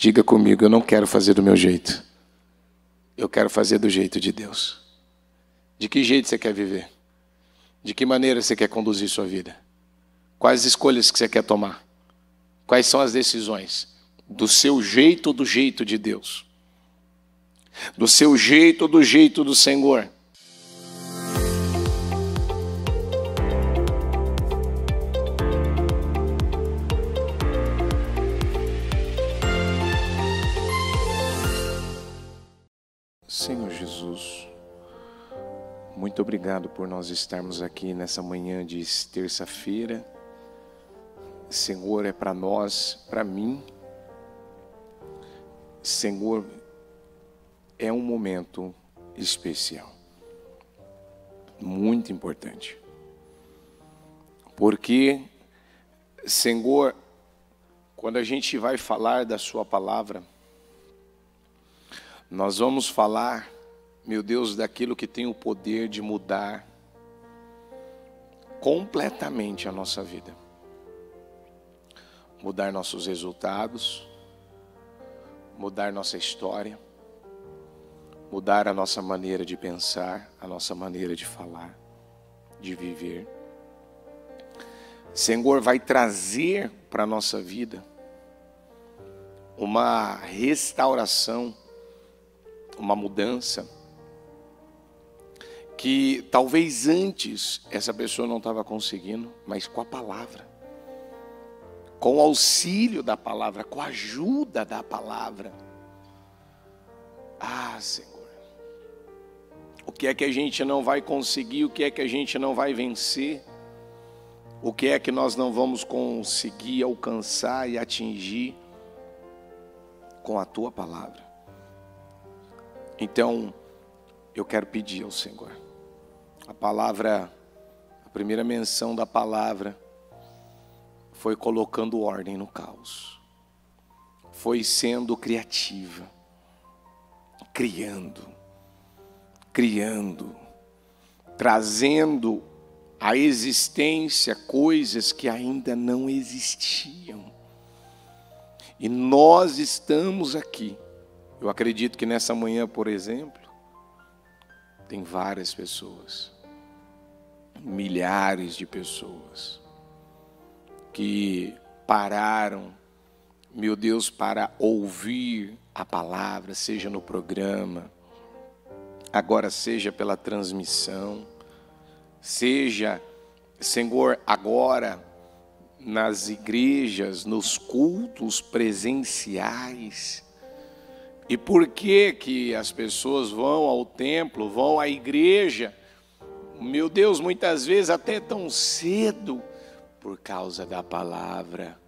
Diga comigo, eu não quero fazer do meu jeito. Eu quero fazer do jeito de Deus. De que jeito você quer viver? De que maneira você quer conduzir sua vida? Quais escolhas que você quer tomar? Quais são as decisões? Do seu jeito ou do jeito de Deus? Do seu jeito ou do jeito do Senhor? Senhor Jesus, muito obrigado por nós estarmos aqui nessa manhã de terça-feira. Senhor, é para nós, para mim, Senhor, é um momento especial, muito importante, porque, Senhor, quando a gente vai falar da sua palavra, nós vamos falar, meu Deus, daquilo que tem o poder de mudar completamente a nossa vida. Mudar nossos resultados, mudar nossa história, mudar a nossa maneira de pensar, a nossa maneira de falar, de viver. Senhor, vai trazer para a nossa vida uma restauração, uma mudança, que talvez antes essa pessoa não estava conseguindo, mas com a palavra, com o auxílio da palavra, com a ajuda da palavra. Ah, Senhor, o que é que a gente não vai conseguir, o que é que a gente não vai vencer, o que é que nós não vamos conseguir alcançar e atingir com a Tua palavra. Então, eu quero pedir ao Senhor, a palavra, a primeira menção da palavra, foi colocando ordem no caos, foi sendo criativa, criando, trazendo à existência coisas que ainda não existiam. E nós estamos aqui. Eu acredito que nessa manhã, por exemplo, tem várias pessoas, milhares de pessoas, que pararam, meu Deus, para ouvir a palavra, seja no programa, agora seja pela transmissão, seja, Senhor, agora nas igrejas, nos cultos presenciais. E por que que as pessoas vão ao templo, vão à igreja, meu Deus, muitas vezes até tão cedo? Por causa da palavra,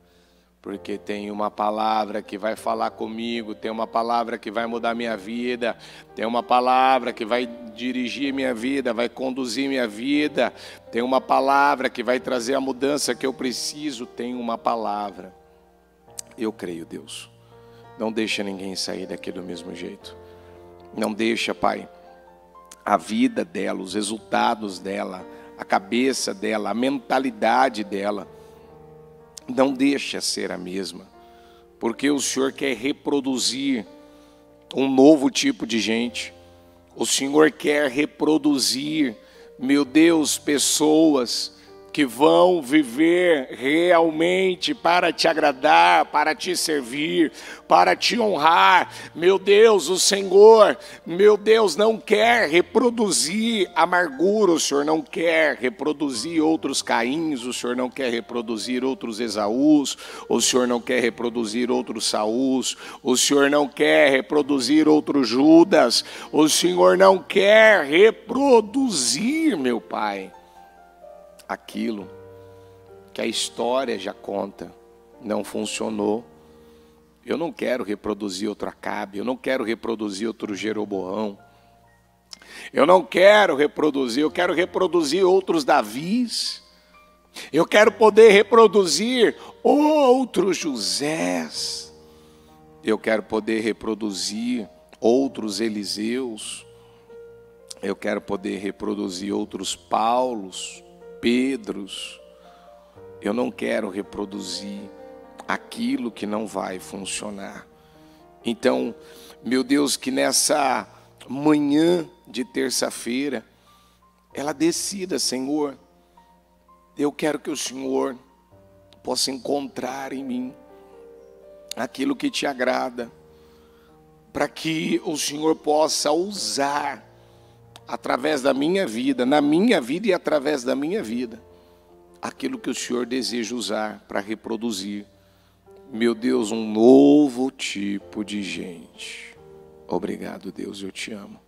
porque tem uma palavra que vai falar comigo, tem uma palavra que vai mudar minha vida, tem uma palavra que vai dirigir minha vida, vai conduzir minha vida, tem uma palavra que vai trazer a mudança que eu preciso, tem uma palavra. Eu creio, Deus, não deixa ninguém sair daqui do mesmo jeito, não deixa, Pai, a vida dela, os resultados dela, a cabeça dela, a mentalidade dela, não deixa ser a mesma, porque o Senhor quer reproduzir um novo tipo de gente, o Senhor quer reproduzir, meu Deus, pessoas que vão viver realmente para te agradar, para te servir, para te honrar. Meu Deus, o Senhor, meu Deus, não quer reproduzir amargura, o Senhor não quer reproduzir outros Caíns, o Senhor não quer reproduzir outros Esaús, o Senhor não quer reproduzir outros Saús, o Senhor não quer reproduzir outros Judas, o Senhor não quer reproduzir, meu Pai, aquilo que a história já conta, não funcionou. Eu não quero reproduzir outro Acabe, eu não quero reproduzir outro Jeroboão, eu não quero reproduzir, eu quero reproduzir outros Davis, eu quero poder reproduzir outros Josés, eu quero poder reproduzir outros Eliseus, eu quero poder reproduzir outros Paulos, Pedros. Eu não quero reproduzir aquilo que não vai funcionar. Então, meu Deus, que nessa manhã de terça-feira, ela decida, Senhor, eu quero que o Senhor possa encontrar em mim aquilo que te agrada, para que o Senhor possa usar através da minha vida, na minha vida e através da minha vida, aquilo que o Senhor deseja usar para reproduzir, meu Deus, um novo tipo de gente. Obrigado, Deus, eu te amo,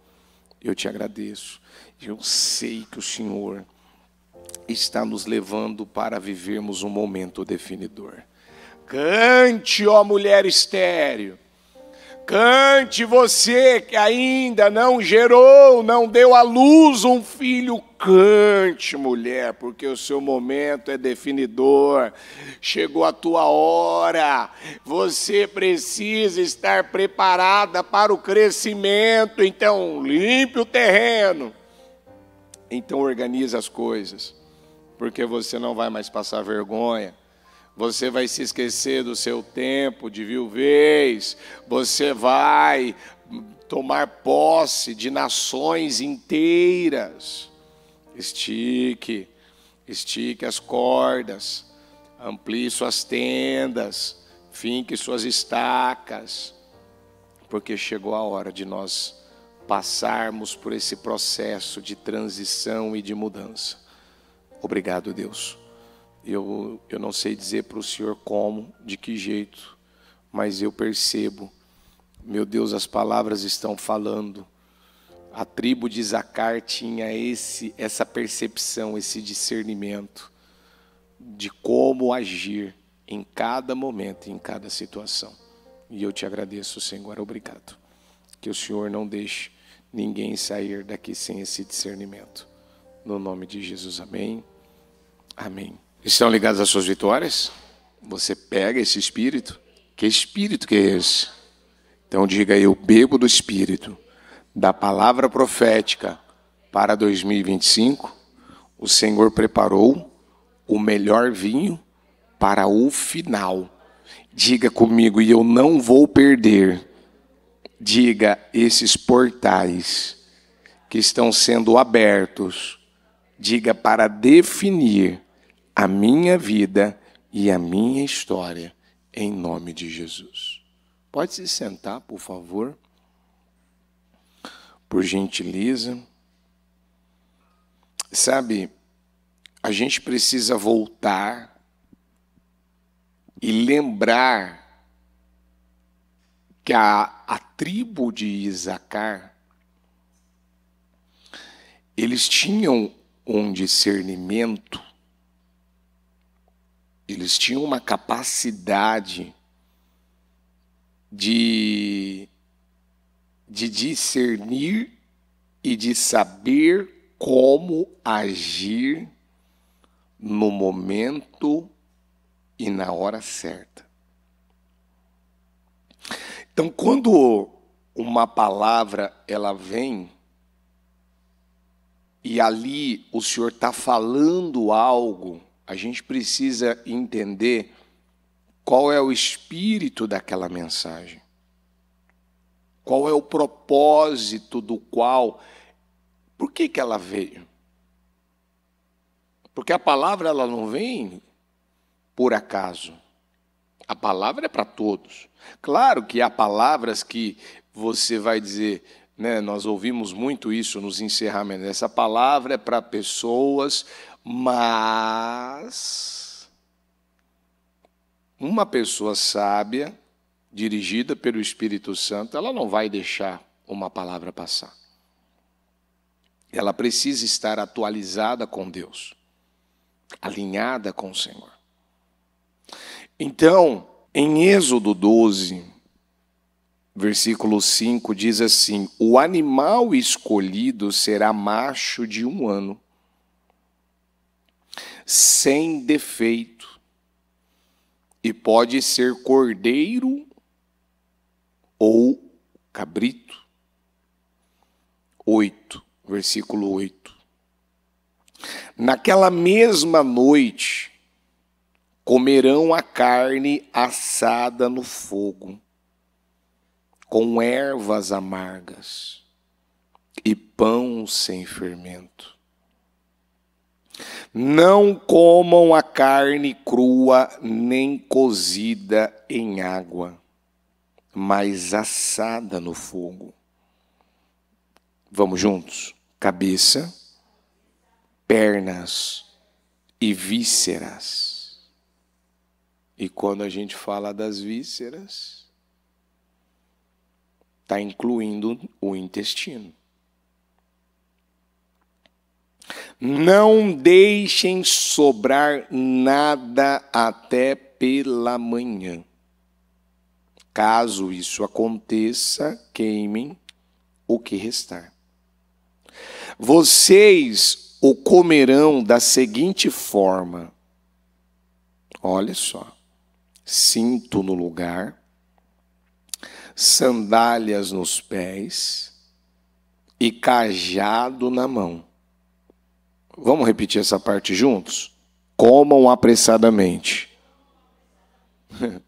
eu te agradeço. Eu sei que o Senhor está nos levando para vivermos um momento definidor. Cante, ó mulher estéril. Cante, você que ainda não gerou, não deu à luz um filho. Cante, mulher, porque o seu momento é definidor. Chegou a tua hora. Você precisa estar preparada para o crescimento. Então, limpe o terreno. Então, organize as coisas, porque você não vai mais passar vergonha. Você vai se esquecer do seu tempo de viuvez. Você vai tomar posse de nações inteiras. Estique as cordas. Amplie suas tendas. Finque suas estacas. Porque chegou a hora de nós passarmos por esse processo de transição e de mudança. Obrigado, Deus. Eu não sei dizer para o Senhor como, de que jeito, mas eu percebo, meu Deus, as palavras estão falando. A tribo de Isacar tinha essa percepção, esse discernimento de como agir em cada momento, em cada situação. E eu te agradeço, Senhor, obrigado. Que o Senhor não deixe ninguém sair daqui sem esse discernimento. No nome de Jesus, amém. Amém. Estão ligados às suas vitórias? Você pega esse espírito? Que espírito que é esse? Então diga: eu bebo do espírito da palavra profética para 2025. O Senhor preparou o melhor vinho para o final. Diga comigo: e eu não vou perder. Diga: esses portais que estão sendo abertos, diga, para definir a minha vida e a minha história, em nome de Jesus. Pode se sentar, por favor. Por gentileza. Sabe, a gente precisa voltar e lembrar que a tribo de Isacar, eles tinham um discernimento. Eles tinham uma capacidade de discernir e de saber como agir no momento e na hora certa. Então, quando uma palavra ela vem e ali o Senhor está falando algo, a gente precisa entender qual é o espírito daquela mensagem. Qual é o propósito do qual... Por que ela veio? Porque a palavra ela não vem por acaso. A palavra é para todos. Claro que há palavras que você vai dizer, né, nós ouvimos muito isso nos encerramentos. Essa palavra é para pessoas... Mas uma pessoa sábia, dirigida pelo Espírito Santo, ela não vai deixar uma palavra passar. Ela precisa estar atualizada com Deus, alinhada com o Senhor. Então, em Êxodo 12, versículo 5, diz assim: o animal escolhido será macho de 1 ano, sem defeito, e pode ser cordeiro ou cabrito. 8, versículo 8. Naquela mesma noite comerão a carne assada no fogo, com ervas amargas e pão sem fermento. Não comam a carne crua nem cozida em água, mas assada no fogo. Vamos juntos? Cabeça, pernas e vísceras. E quando a gente fala das vísceras, está incluindo o intestino. Não deixem sobrar nada até pela manhã. Caso isso aconteça, queimem o que restar. Vocês o comerão da seguinte forma. Olha só. Cinto no lugar, sandálias nos pés e cajado na mão. Vamos repetir essa parte juntos? Comam apressadamente.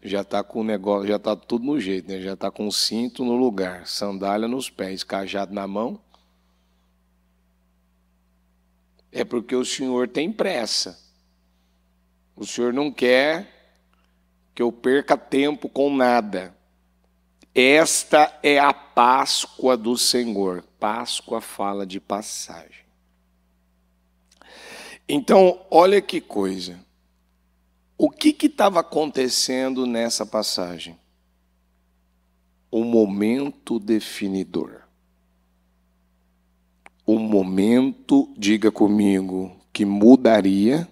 Já está com o negócio, já está tudo no jeito, né? Já está com o cinto no lugar, sandália nos pés, cajado na mão. É porque o Senhor tem pressa. O Senhor não quer que eu perca tempo com nada. Esta é a Páscoa do Senhor. Páscoa fala de passagem. Então, olha que coisa. O que estava acontecendo nessa passagem? Um momento definidor. Um momento, diga comigo, que mudaria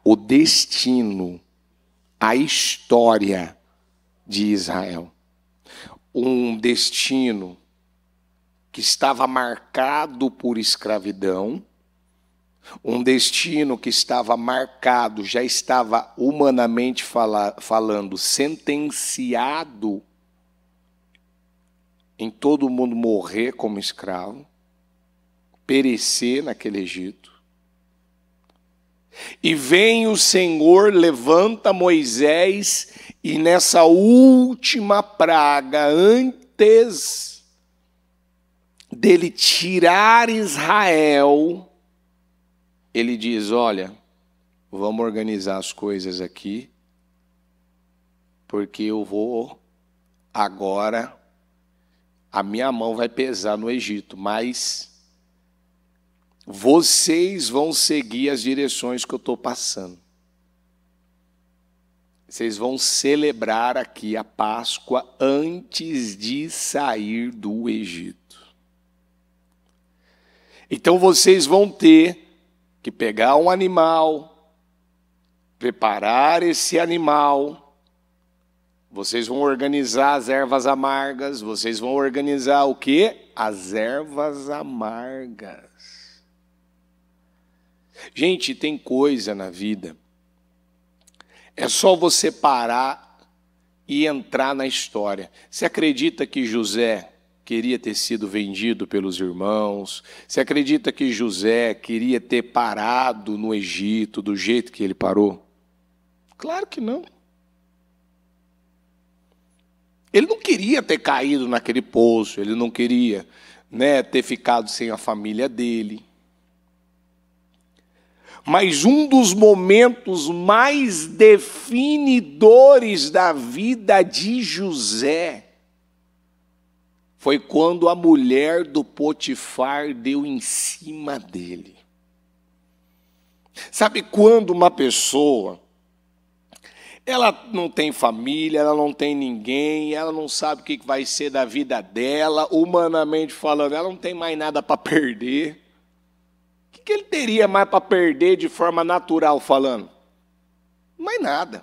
o destino, a história de Israel. Um destino que estava marcado por escravidão, um destino que estava marcado, já estava humanamente falando, sentenciado em todo mundo morrer como escravo, perecer naquele Egito. E vem o Senhor, levanta Moisés, e nessa última praga, antes dele tirar Israel, ele diz, olha, vamos organizar as coisas aqui, porque eu vou agora, a minha mão vai pesar no Egito, mas vocês vão seguir as direções que eu estou passando. Vocês vão celebrar aqui a Páscoa antes de sair do Egito. Então vocês vão ter que pegar um animal, preparar esse animal, vocês vão organizar as ervas amargas, vocês vão organizar o quê? As ervas amargas. Gente, tem coisa na vida, é só você parar e entrar na história. Você acredita que José queria ter sido vendido pelos irmãos? Você acredita que José queria ter parado no Egito do jeito que ele parou? Claro que não. Ele não queria ter caído naquele poço, ele não queria, ter ficado sem a família dele. Mas um dos momentos mais definidores da vida de José foi quando a mulher do Potifar deu em cima dele. Sabe quando uma pessoa, ela não tem família, ela não tem ninguém, ela não sabe o que vai ser da vida dela, humanamente falando, ela não tem mais nada para perder. O que ele teria mais para perder de forma natural falando? Mais nada.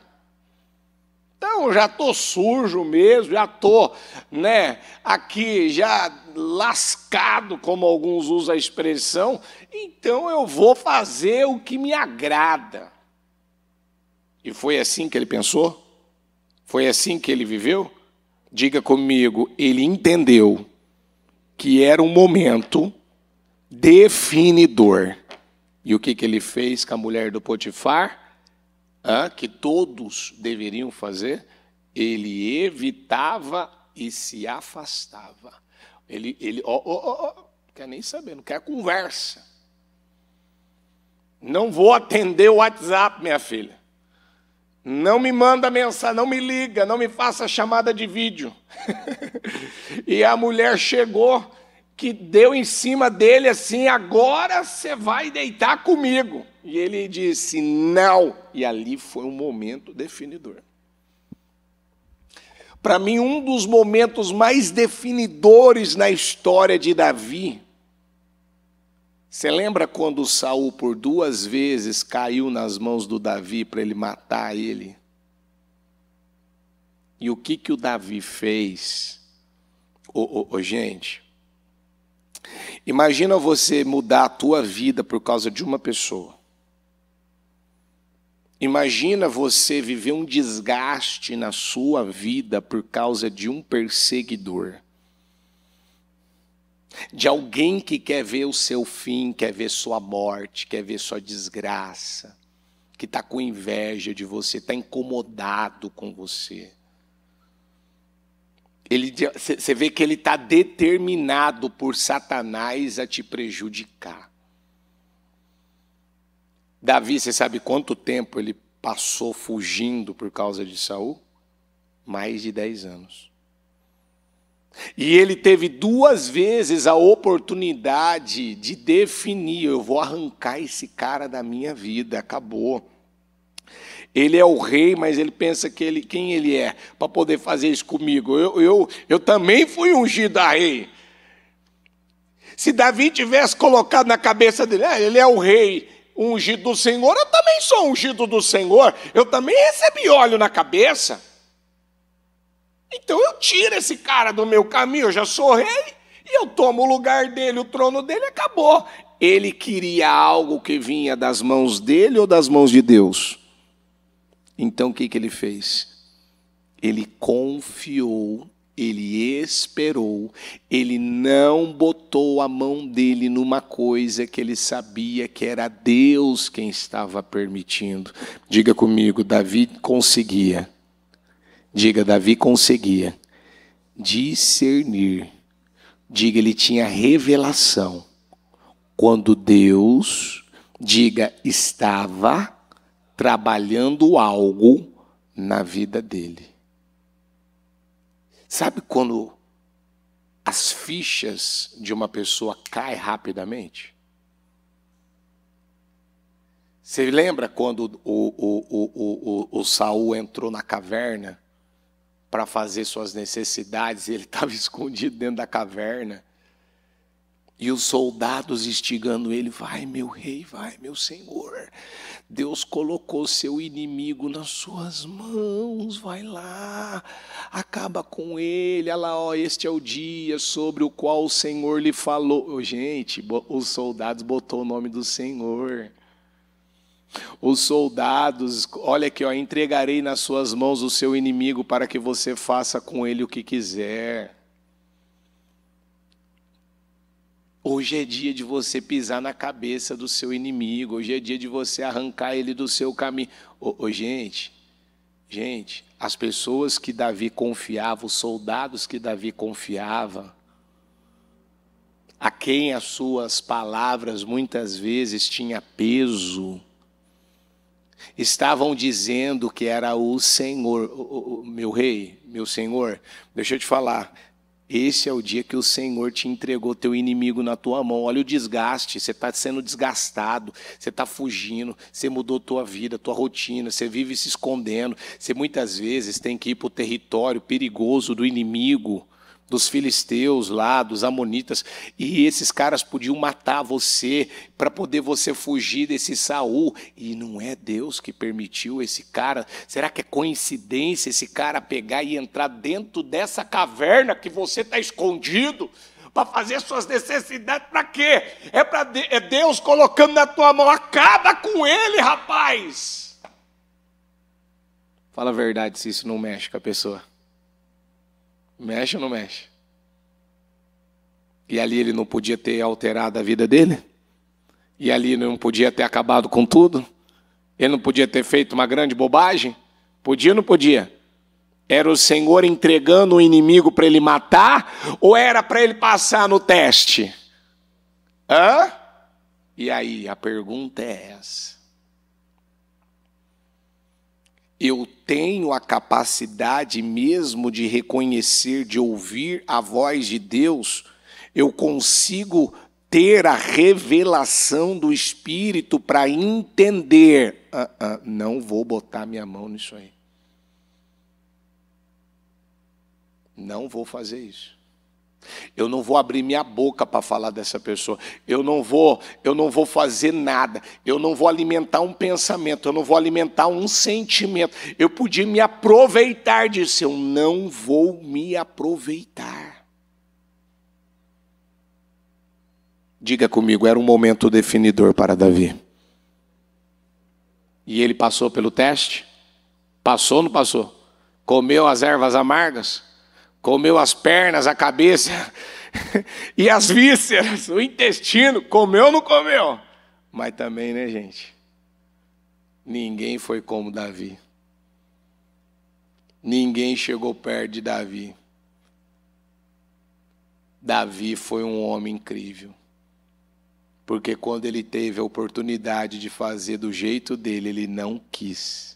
Então, já estou sujo mesmo, já estou aqui já lascado, como alguns usam a expressão, então eu vou fazer o que me agrada. E foi assim que ele pensou? Foi assim que ele viveu? Diga comigo, ele entendeu que era um momento definidor. E o que ele fez com a mulher do Potifar? Que todos deveriam fazer? Ele evitava e se afastava. Ele quer nem saber, não quer conversa. Não vou atender o WhatsApp, minha filha. Não me manda mensagem, não me liga, não me faça chamada de vídeo. E a mulher chegou, que deu em cima dele assim, agora você vai deitar comigo. E ele disse, não. E ali foi um momento definidor. Para mim, um dos momentos mais definidores na história de Davi. Você lembra quando Saul, por 2 vezes, caiu nas mãos do Davi para ele matar ele? E o que o Davi fez? Gente, imagina você mudar a tua vida por causa de uma pessoa. Imagina você viver um desgaste na sua vida por causa de um perseguidor. De alguém que quer ver o seu fim, quer ver sua morte, quer ver sua desgraça, que está com inveja de você, está incomodado com você. Você vê que ele está determinado por Satanás a te prejudicar. Davi, você sabe quanto tempo ele passou fugindo por causa de Saul? Mais de 10 anos. E ele teve 2 vezes a oportunidade de definir, eu vou arrancar esse cara da minha vida, acabou. Ele é o rei, mas ele pensa que quem ele é para poder fazer isso comigo? Eu também fui ungido a rei. Se Davi tivesse colocado na cabeça dele, ele é o rei, ungido do Senhor, eu também sou ungido do Senhor, eu também recebi óleo na cabeça. Então eu tiro esse cara do meu caminho, eu já sou rei, e eu tomo o lugar dele, o trono dele, acabou. Ele queria algo que vinha das mãos dele ou das mãos de Deus? Então o que ele fez? Ele confiou, ele esperou, ele não botou a mão dele numa coisa que ele sabia que era Deus quem estava permitindo. Diga comigo, Davi conseguia. Diga, Davi conseguia discernir. Diga, ele tinha revelação. Quando Deus, diga, estava trabalhando algo na vida dele. Sabe quando as fichas de uma pessoa caem rapidamente? Você lembra quando o Saul entrou na caverna para fazer suas necessidades, ele estava escondido dentro da caverna, e os soldados instigando ele, vai meu rei, vai meu senhor, Deus colocou seu inimigo nas suas mãos, vai lá, acaba com ele, olha lá, este é o dia sobre o qual o Senhor lhe falou. Gente, os soldados botou o nome do Senhor. Os soldados, olha aqui, entregarei nas suas mãos o seu inimigo para que você faça com ele o que quiser. Hoje é dia de você pisar na cabeça do seu inimigo, hoje é dia de você arrancar ele do seu caminho. Gente, as pessoas que Davi confiava, os soldados que Davi confiava, a quem as suas palavras muitas vezes tinham peso, estavam dizendo que era o Senhor, meu rei, meu Senhor, deixa eu te falar, esse é o dia que o Senhor te entregou teu inimigo na tua mão. Olha o desgaste, você está sendo desgastado, você está fugindo, você mudou tua vida, tua rotina, você vive se escondendo, você muitas vezes tem que ir para o território perigoso do inimigo, dos filisteus lá, dos amonitas, e esses caras podiam matar você para poder você fugir desse Saul, e não é Deus que permitiu esse cara. Será que é coincidência esse cara pegar e entrar dentro dessa caverna que você está escondido para fazer suas necessidades? Para quê? É Deus colocando na tua mão. Acaba com ele, rapaz. Fala a verdade se isso não mexe com a pessoa. Mexe ou não mexe? E ali ele não podia ter alterado a vida dele? E ali ele não podia ter acabado com tudo? Ele não podia ter feito uma grande bobagem? Podia ou não podia? Era o Senhor entregando o inimigo para ele matar ou era para ele passar no teste? Hã? E aí, a pergunta é essa. Eu tenho a capacidade mesmo de reconhecer, de ouvir a voz de Deus? Eu consigo ter a revelação do Espírito para entender? Não vou botar minha mão nisso aí. Não vou fazer isso. Eu não vou abrir minha boca para falar dessa pessoa. Eu não vou fazer nada. Eu não vou alimentar um pensamento. Eu não vou alimentar um sentimento. Eu podia me aproveitar disso. Eu não vou me aproveitar. Diga comigo, era um momento definidor para Davi. E ele passou pelo teste? Passou ou não passou? Comeu as ervas amargas? Comeu as pernas, a cabeça e as vísceras, o intestino, comeu ou não comeu? Mas também, né, gente? Ninguém foi como Davi. Ninguém chegou perto de Davi. Davi foi um homem incrível. Porque quando ele teve a oportunidade de fazer do jeito dele, ele não quis.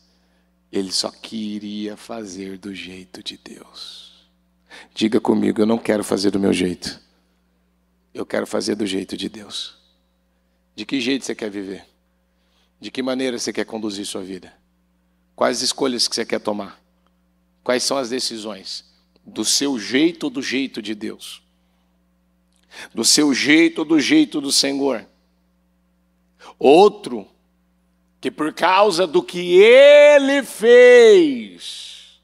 Ele só queria fazer do jeito de Deus. Diga comigo, eu não quero fazer do meu jeito. Eu quero fazer do jeito de Deus. De que jeito você quer viver? De que maneira você quer conduzir sua vida? Quais escolhas que você quer tomar? Quais são as decisões? Do seu jeito ou do jeito de Deus? Do seu jeito ou do jeito do Senhor? Outro, que por causa do que ele fez,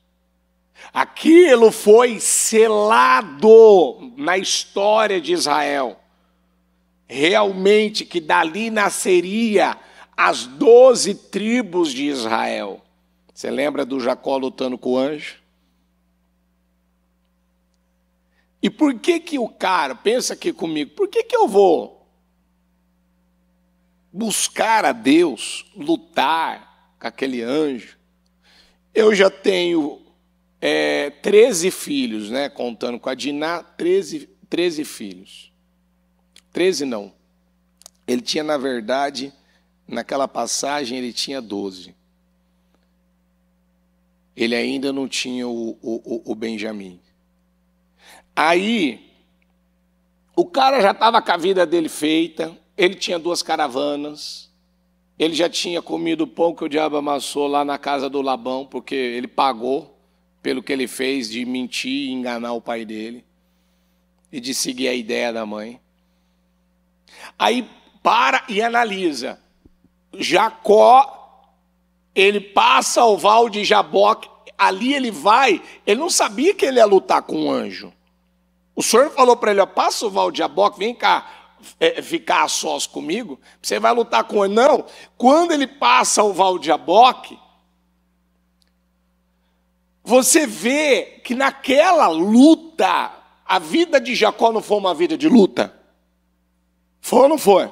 aquilo foi selado na história de Israel. Realmente que dali nasceria as 12 tribos de Israel. Você lembra do Jacó lutando com o anjo? E por que o cara, pensa aqui comigo, por que eu vou buscar a Deus, lutar com aquele anjo? Eu já tenho 13 filhos, né? Contando com a Diná, 13 filhos. 13 não. Ele tinha, na verdade, naquela passagem, ele tinha 12. Ele ainda não tinha o Benjamim. Aí, o cara já estava com a vida dele feita, ele tinha 2 caravanas, ele já tinha comido o pão que o diabo amassou lá na casa do Labão, porque ele pagou pelo que ele fez de mentir e enganar o pai dele e de seguir a ideia da mãe. Aí para e analisa. Jacó, ele passa ao val de Jaboque, ali ele vai, ele não sabia que ele ia lutar com um anjo. O Senhor falou para ele, ó, passa o val de Jaboque, vem cá ficar a sós comigo, você vai lutar com o anjo. Não, quando ele passa o val de Jaboque, você vê que naquela luta, a vida de Jacó não foi uma vida de luta? Foi ou não foi?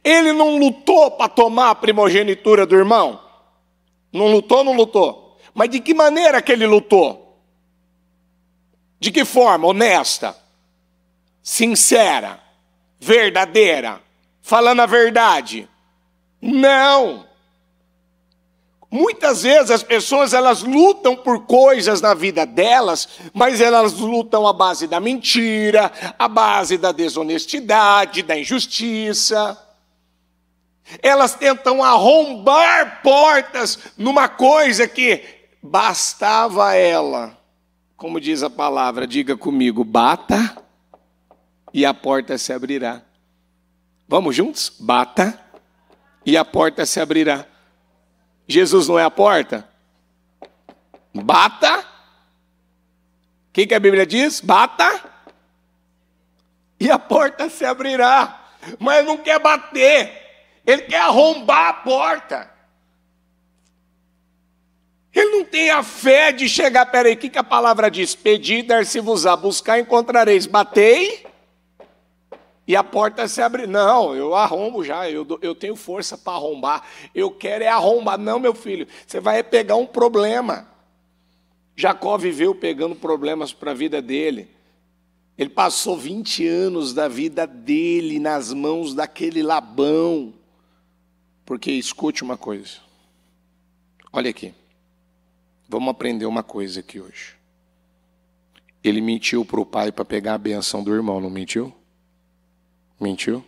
Ele não lutou para tomar a primogenitura do irmão? Não lutou, não lutou. Mas de que maneira que ele lutou? De que forma? Honesta, sincera, verdadeira, falando a verdade? Não. Muitas vezes as pessoas elas lutam por coisas na vida delas, mas elas lutam à base da mentira, à base da desonestidade, da injustiça. Elas tentam arrombar portas numa coisa que bastava a ela. Como diz a palavra, diga comigo, bata e a porta se abrirá. Vamos juntos? Bata e a porta se abrirá. Jesus não é a porta? Bata. O que a Bíblia diz? Bata e a porta se abrirá. Mas não quer bater. Ele quer arrombar a porta. Ele não tem a fé de chegar, peraí, o que a palavra diz? Pedi, dar-se-vos-á, buscar, encontrareis, batei e a porta se abre. Não, eu arrombo já, eu tenho força para arrombar. Eu quero é arrombar. Não, meu filho, você vai pegar um problema. Jacó viveu pegando problemas para a vida dele. Ele passou 20 anos da vida dele nas mãos daquele Labão. Porque escute uma coisa. Olha aqui. Vamos aprender uma coisa aqui hoje. Ele mentiu para o pai para pegar a benção do irmão, não mentiu? Mentiu?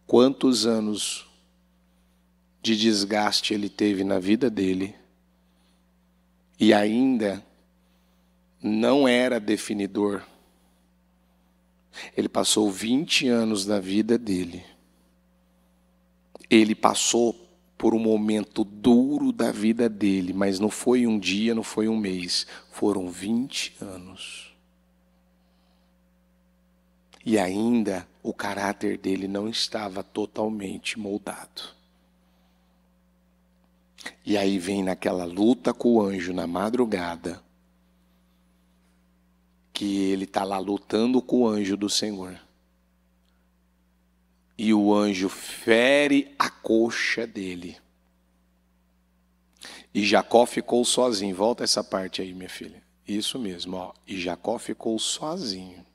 Quantos anos de desgaste ele teve na vida dele e ainda não era definidor. Ele passou 20 anos da vida dele. Ele passou por um momento duro da vida dele, mas não foi um dia, não foi um mês, foram 20 anos. E ainda o caráter dele não estava totalmente moldado. E aí vem naquela luta com o anjo na madrugada, que ele está lá lutando com o anjo do Senhor. E o anjo fere a coxa dele. E Jacó ficou sozinho. Volta essa parte aí, minha filha. Isso mesmo, ó. E Jacó ficou sozinho.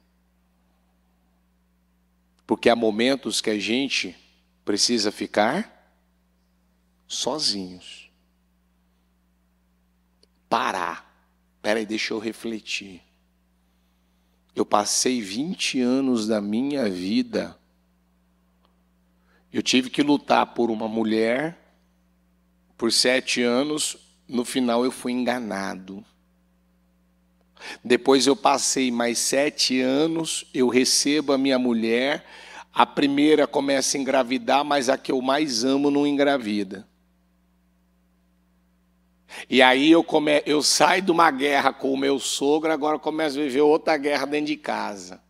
Porque há momentos que a gente precisa ficar sozinhos. Parar. Peraí, deixa eu refletir. Eu passei 20 anos da minha vida. Eu tive que lutar por uma mulher por 7 anos. No final eu fui enganado. Depois eu passei mais 7 anos. Eu recebo a minha mulher. A primeira começa a engravidar, mas a que eu mais amo não engravida. E aí eu saio de uma guerra com o meu sogro, agora começo a viver outra guerra dentro de casa.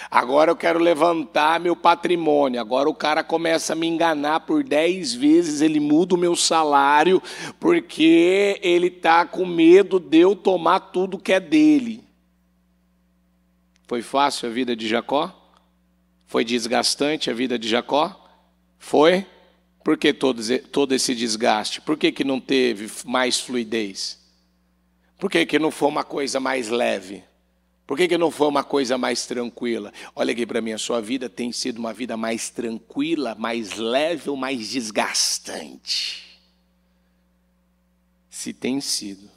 Agora eu quero levantar meu patrimônio. Agora o cara começa a me enganar por 10 vezes, ele muda o meu salário, porque ele está com medo de eu tomar tudo que é dele. Foi fácil a vida de Jacó? Foi desgastante a vida de Jacó? Foi? Por que todo esse desgaste? Por que não teve mais fluidez? Por que não foi uma coisa mais leve? Por que não foi uma coisa mais tranquila? Olha aqui para mim, a sua vida tem sido uma vida mais tranquila, mais leve ou mais desgastante? Se tem sido,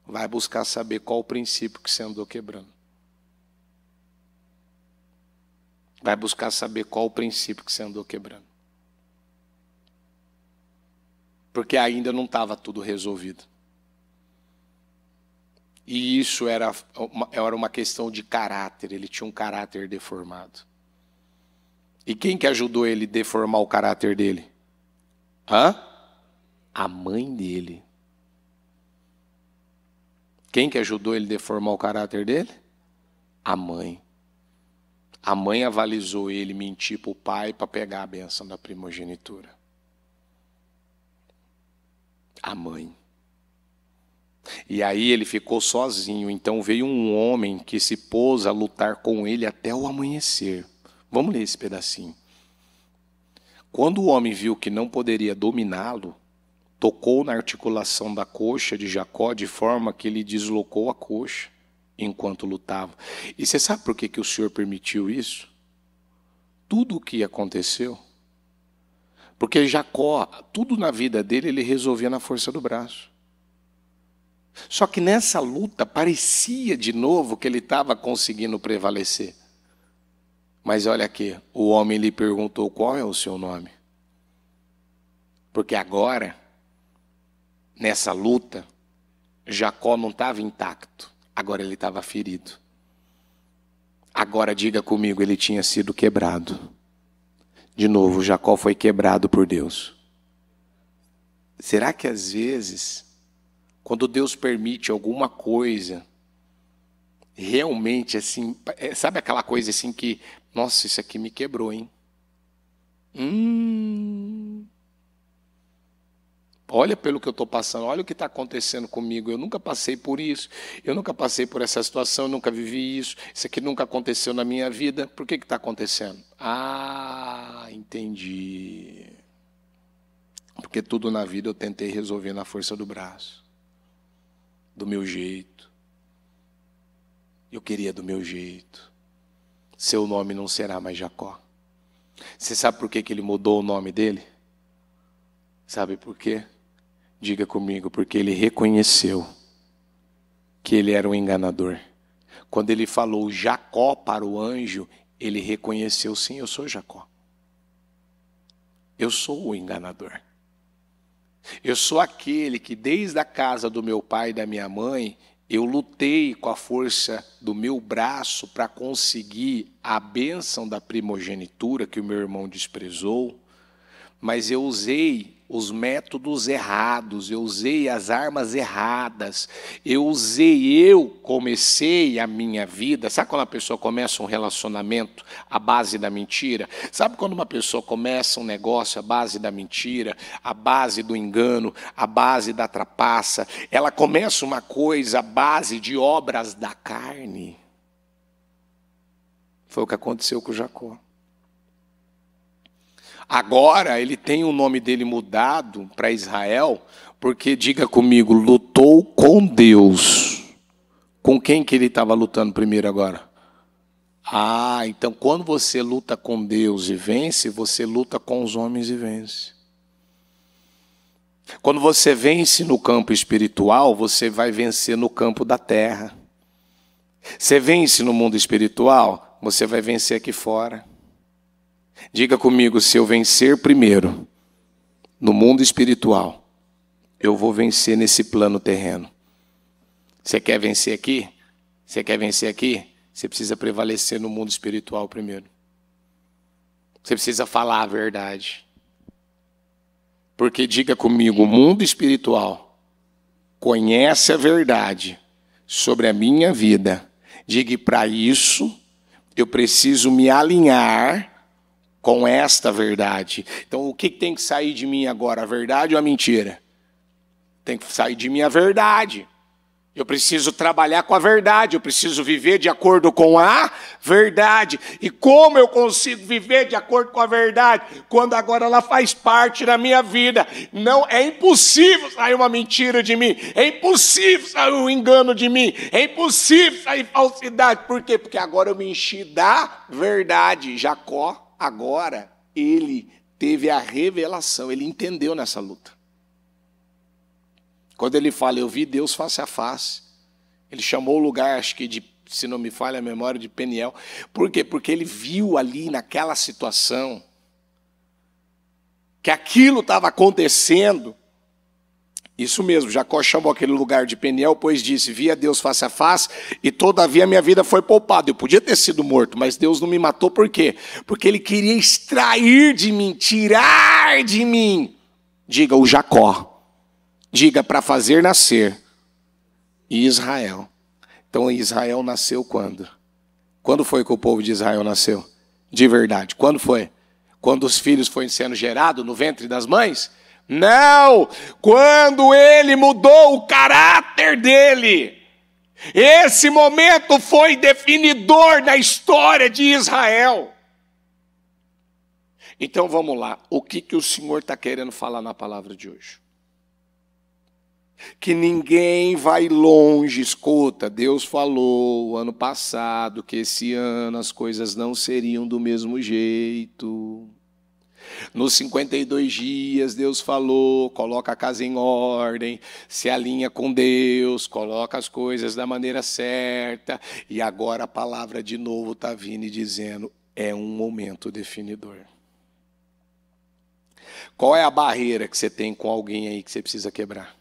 vai buscar saber qual o princípio que você andou quebrando. Vai buscar saber qual o princípio que você andou quebrando. Porque ainda não estava tudo resolvido. E isso era uma questão de caráter, ele tinha um caráter deformado. E quem que ajudou ele a deformar o caráter dele? A mãe dele. Quem que ajudou ele a deformar o caráter dele? A mãe. A mãe avalizou ele mentir para o pai para pegar a bênção da primogenitura. A mãe. E aí ele ficou sozinho, então veio um homem que se pôs a lutar com ele até o amanhecer. Vamos ler esse pedacinho. Quando o homem viu que não poderia dominá-lo, tocou na articulação da coxa de Jacó de forma que ele deslocou a coxa enquanto lutava. E você sabe por que o Senhor permitiu isso? Tudo o que aconteceu. Porque Jacó, tudo na vida dele, ele resolvia na força do braço. Só que nessa luta parecia de novo que ele estava conseguindo prevalecer. Mas olha aqui, o homem lhe perguntou qual é o seu nome. Porque agora, nessa luta, Jacó não estava intacto, agora ele estava ferido. Agora diga comigo, ele tinha sido quebrado. De novo, Jacó foi quebrado por Deus. Será que às vezes, quando Deus permite alguma coisa, realmente assim, sabe aquela coisa assim que, nossa, isso aqui me quebrou, hein? Olha pelo que eu estou passando, olha o que está acontecendo comigo. Eu nunca passei por isso, eu nunca passei por essa situação, eu nunca vivi isso. Isso aqui nunca aconteceu na minha vida. Por que está acontecendo? Ah, entendi. Porque tudo na vida eu tentei resolver na força do braço. do meu jeito. Eu queria do meu jeito. Seu nome não será mais Jacó. Você sabe por que ele mudou o nome dele? Sabe por quê? Diga comigo, porque ele reconheceu que ele era um enganador. Quando ele falou Jacó para o anjo, ele reconheceu, sim, eu sou Jacó. Eu sou o enganador. Eu sou aquele que desde a casa do meu pai e da minha mãe, eu lutei com a força do meu braço para conseguir a bênção da primogenitura que o meu irmão desprezou, mas eu usei os métodos errados, eu usei as armas erradas, eu comecei a minha vida. Sabe quando a pessoa começa um relacionamento à base da mentira? Sabe quando uma pessoa começa um negócio à base da mentira, à base do engano, à base da trapaça? Ela começa uma coisa à base de obras da carne. Foi o que aconteceu com Jacó. Agora ele tem o nome dele mudado para Israel, porque, diga comigo, lutou com Deus. Com quem que ele estava lutando primeiro agora? Então quando você luta com Deus e vence, você luta com os homens e vence. Quando você vence no campo espiritual, você vai vencer no campo da terra. Você vence no mundo espiritual, você vai vencer aqui fora. Diga comigo, se eu vencer primeiro no mundo espiritual, eu vou vencer nesse plano terreno. Você quer vencer aqui? Você quer vencer aqui? Você precisa prevalecer no mundo espiritual primeiro. Você precisa falar a verdade. Porque, diga comigo, o mundo espiritual conhece a verdade sobre a minha vida. Diga, para isso eu preciso me alinhar com esta verdade. Então, o que tem que sair de mim agora? A verdade ou a mentira? Tem que sair de mim a verdade. Eu preciso trabalhar com a verdade. Eu preciso viver de acordo com a verdade. E como eu consigo viver de acordo com a verdade? Quando agora ela faz parte da minha vida. Não, é impossível sair uma mentira de mim. É impossível sair um engano de mim. É impossível sair falsidade. Por quê? Porque agora eu me enchi da verdade. Jacó, agora, ele teve a revelação, ele entendeu nessa luta. Quando ele fala, eu vi Deus face a face, ele chamou o lugar, acho que se não me falha a memória, de Peniel. Por quê? Porque ele viu ali naquela situação que aquilo estava acontecendo. Isso mesmo, Jacó chamou aquele lugar de Peniel, pois disse, via Deus face a face, e todavia minha vida foi poupada. Eu podia ter sido morto, mas Deus não me matou, por quê? Porque ele queria extrair de mim, tirar de mim, diga o Jacó, diga para fazer nascer Israel. Então Israel nasceu quando? Quando foi que o povo de Israel nasceu? De verdade, quando foi? Quando os filhos foram sendo gerados no ventre das mães? Não, quando ele mudou o caráter dele. Esse momento foi definidor na história de Israel. Então vamos lá, o que o Senhor está querendo falar na palavra de hoje? Que ninguém vai longe. Escuta, Deus falou ano passado que esse ano as coisas não seriam do mesmo jeito. Nos 52 dias, Deus falou, coloca a casa em ordem, se alinha com Deus, coloca as coisas da maneira certa. E agora a palavra de novo está vindo e dizendo, é um momento definidor. Qual é a barreira que você tem com alguém aí que você precisa quebrar?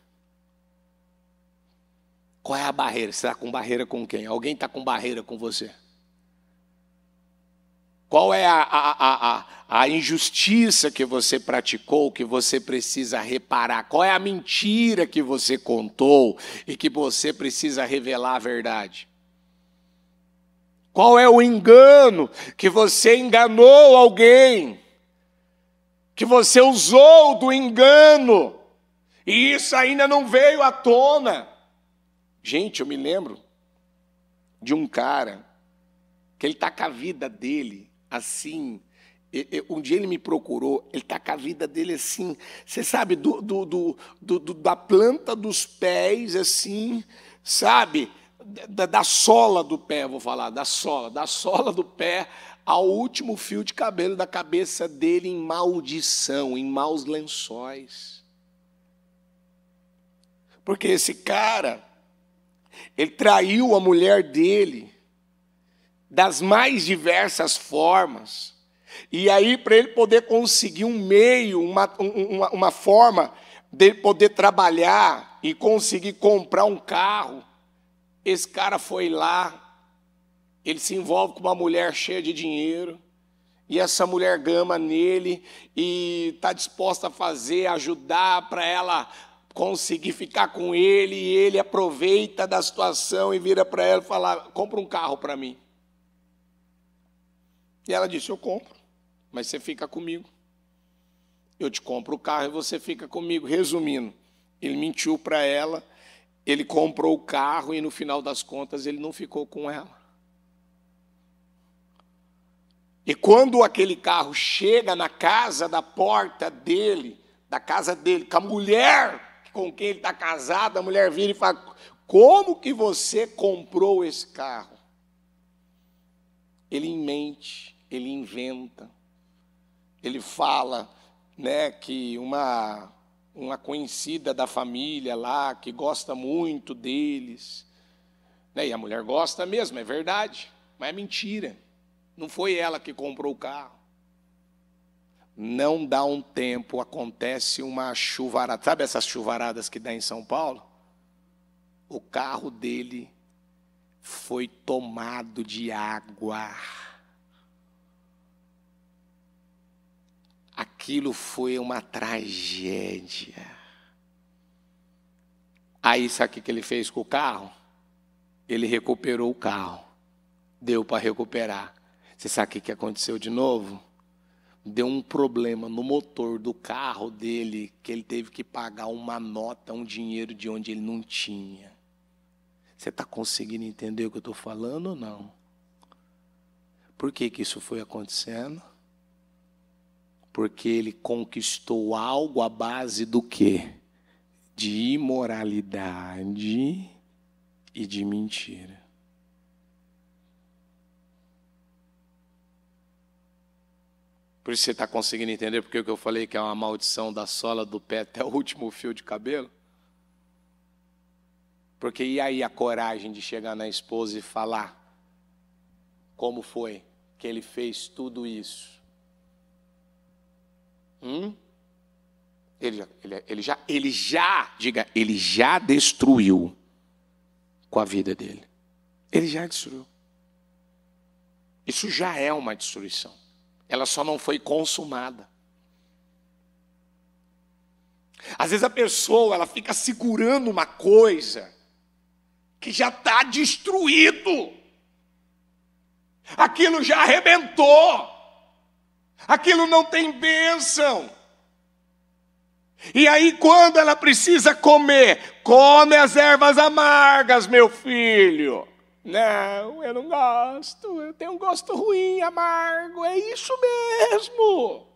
Qual é a barreira? Você está com barreira com quem? Alguém está com barreira com você? Qual é a injustiça que você praticou, que você precisa reparar? Qual é a mentira que você contou e que você precisa revelar a verdade? Qual é o engano que você enganou alguém? Que você usou do engano e isso ainda não veio à tona? Gente, eu me lembro de um cara que ele está com a vida dele assim, Um dia ele me procurou, ele está com a vida dele assim, você sabe, da planta dos pés, assim, sabe, da sola do pé, vou falar, da sola do pé ao último fio de cabelo da cabeça dele em maldição, em maus lençóis. Porque esse cara, ele traiu a mulher dele das mais diversas formas. E aí, para ele poder conseguir um meio, uma forma de poder trabalhar e conseguir comprar um carro, esse cara foi lá, ele se envolve com uma mulher cheia de dinheiro, e essa mulher gama nele e está disposta a fazer, ajudar para ela conseguir ficar com ele, e ele aproveita da situação e vira para ela e fala: compra um carro para mim. E ela disse: eu compro, mas você fica comigo. Eu te compro o carro e você fica comigo. Resumindo, ele mentiu para ela, ele comprou o carro e no final das contas ele não ficou com ela. E quando aquele carro chega na casa da porta dele, da casa dele, com a mulher com quem ele está casado, a mulher vira e fala: como que você comprou esse carro? Ele mente, ele inventa, ele fala, né, que uma conhecida da família lá, que gosta muito deles, né, e a mulher gosta mesmo, é verdade, mas é mentira, não foi ela que comprou o carro. Não dá um tempo, acontece uma chuvarada, sabe essas chuvaradas que dá em São Paulo? O carro dele foi tomado de água. Aquilo foi uma tragédia. Aí sabe o que ele fez com o carro? Ele recuperou o carro. Deu para recuperar. Você sabe o que aconteceu de novo? Deu um problema no motor do carro dele, que ele teve que pagar uma nota, um dinheiro de onde ele não tinha. Você está conseguindo entender o que eu estou falando ou não? Por que isso foi acontecendo? Porque ele conquistou algo à base do quê? De imoralidade e de mentira. Por isso você está conseguindo entender porque eu falei que é uma maldição da sola do pé até o último fio de cabelo? Porque e aí a coragem de chegar na esposa e falar como foi que ele fez tudo isso? Ele já destruiu com a vida dele. Ele já destruiu. Isso já é uma destruição. Ela só não foi consumada. Às vezes a pessoa, ela fica segurando uma coisa que já está destruído. Aquilo já arrebentou. Aquilo não tem bênção. E aí quando ela precisa comer, come as ervas amargas, meu filho. Não, eu não gosto, eu tenho um gosto ruim, amargo, é isso mesmo.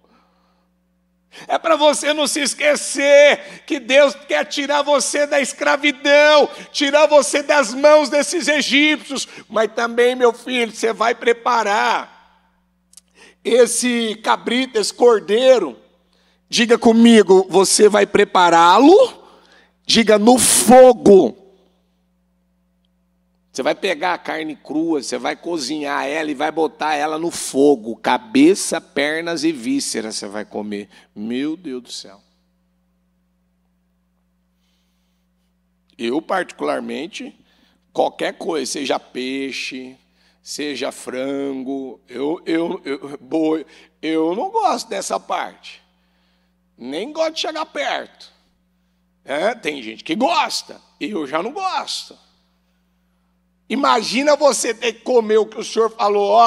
É para você não se esquecer que Deus quer tirar você da escravidão, tirar você das mãos desses egípcios, mas também, meu filho, você vai preparar esse cabrito, esse cordeiro, diga comigo, você vai prepará-lo, diga no fogo. Você vai pegar a carne crua, você vai cozinhar ela e vai botar ela no fogo. Cabeça, pernas e vísceras você vai comer. Meu Deus do céu. Eu, particularmente, qualquer coisa, seja peixe, seja frango, boi, eu não gosto dessa parte. Nem gosto de chegar perto. Tem gente que gosta, eu já não gosto. Imagina você ter que comer o que o senhor falou,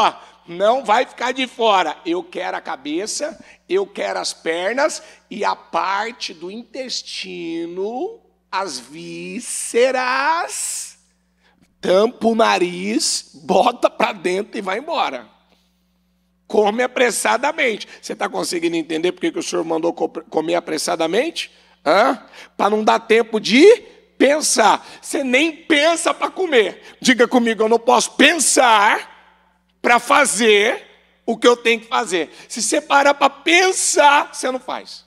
não vai ficar de fora. Eu quero a cabeça, eu quero as pernas e a parte do intestino, as vísceras, tampa o nariz, bota para dentro e vai embora. come apressadamente. Você está conseguindo entender por que o Senhor mandou comer apressadamente? Para não dar tempo de pensar. Você nem pensa para comer. Diga comigo, eu não posso pensar para fazer o que eu tenho que fazer. Se você parar para pensar, você não faz.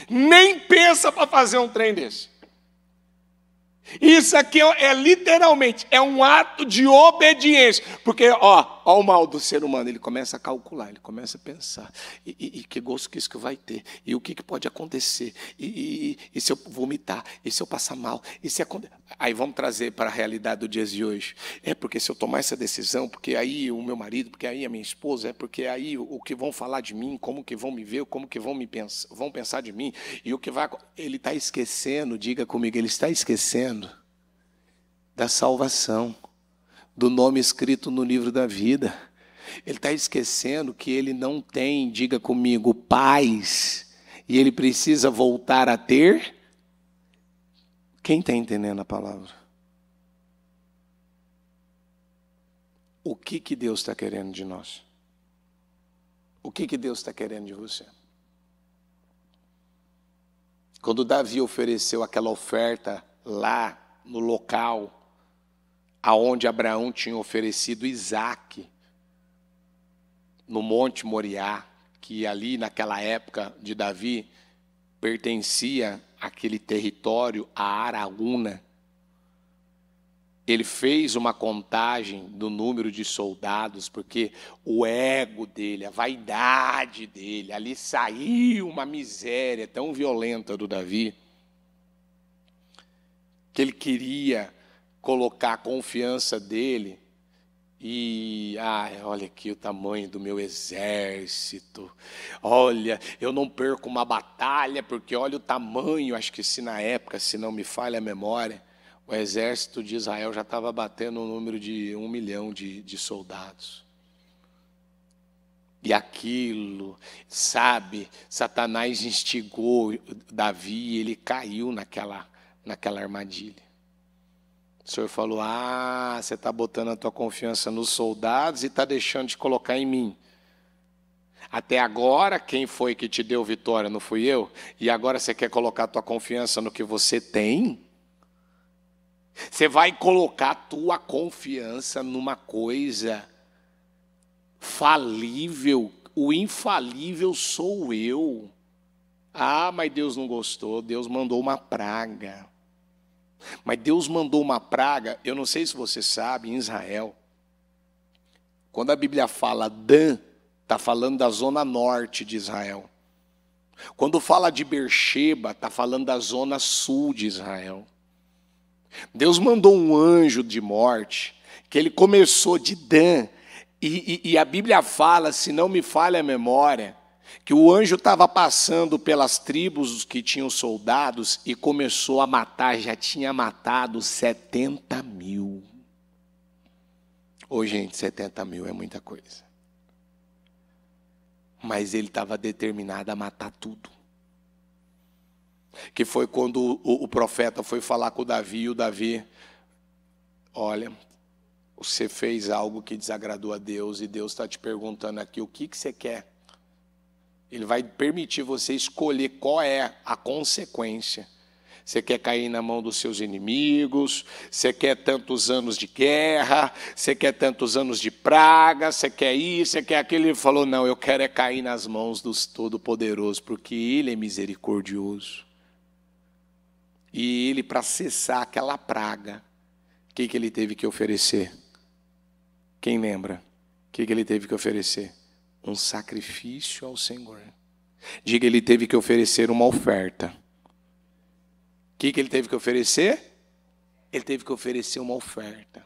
Nem pensa para fazer um trem desse. Isso aqui literalmente um ato de obediência. Porque, ó o mal do ser humano, ele começa a calcular, ele começa a pensar. E que gosto que isso vai ter? E o que pode acontecer? E se eu vomitar? E se eu passar mal? E se Aí vamos trazer para a realidade do dias de hoje. Porque se eu tomar essa decisão, porque aí o meu marido, porque aí a minha esposa, porque aí o que vão falar de mim, como que vão me ver, como que vão pensar de mim, e o que vai... Ele está esquecendo, diga comigo, ele está esquecendo da salvação, do nome escrito no livro da vida. Ele está esquecendo que ele não tem, diga comigo, paz, e ele precisa voltar a ter. Quem está entendendo a palavra? O que Deus está querendo de nós? O que Deus está querendo de você? Quando Davi ofereceu aquela oferta lá no local aonde Abraão tinha oferecido Isaque, no Monte Moriá, que ali naquela época de Davi pertencia àquele território a Araúna. Ele fez uma contagem do número de soldados, porque o ego dele, a vaidade dele, ali saiu uma miséria tão violenta do Davi, que ele queria colocar a confiança dele e, olha aqui o tamanho do meu exército, olha, eu não perco uma batalha, porque olha o tamanho, acho que se na época, se não me falha a memória, o exército de Israel já estava batendo um número de 1 milhão de soldados. E aquilo, sabe, Satanás instigou Davi e ele caiu naquela armadilha. O Senhor falou, você está botando a tua confiança nos soldados e está deixando de colocar em mim. Até agora, quem foi que te deu vitória? Não fui eu? E agora você quer colocar a tua confiança no que você tem? Você vai colocar a tua confiança numa coisa falível. O infalível sou eu. Mas Deus não gostou. Deus mandou uma praga. Mas Deus mandou uma praga, eu não sei se você sabe, em Israel, quando a Bíblia fala Dan, está falando da zona norte de Israel. Quando fala de Beersheba, está falando da zona sul de Israel. Deus mandou um anjo de morte, que ele começou de Dan, e a Bíblia fala, se não me falha a memória, que o anjo estava passando pelas tribos que tinham soldados e começou a matar, já tinha matado 70 mil. Gente, 70 mil é muita coisa. Mas ele estava determinado a matar tudo. Que foi quando o profeta foi falar com o Davi, e o Davi, olha, você fez algo que desagradou a Deus, e Deus está te perguntando aqui, o que você quer? Ele vai permitir você escolher qual é a consequência. Você quer cair na mão dos seus inimigos, você quer tantos anos de guerra, você quer tantos anos de praga, você quer isso, você quer aquilo. Ele falou, não, eu quero cair nas mãos do Todo-Poderoso, porque Ele é misericordioso. E Ele, para cessar aquela praga, o que Ele teve que oferecer? Quem lembra? O que Ele teve que oferecer? Um sacrifício ao Senhor. Diga, Ele teve que oferecer uma oferta. O que Ele teve que oferecer? Ele teve que oferecer uma oferta.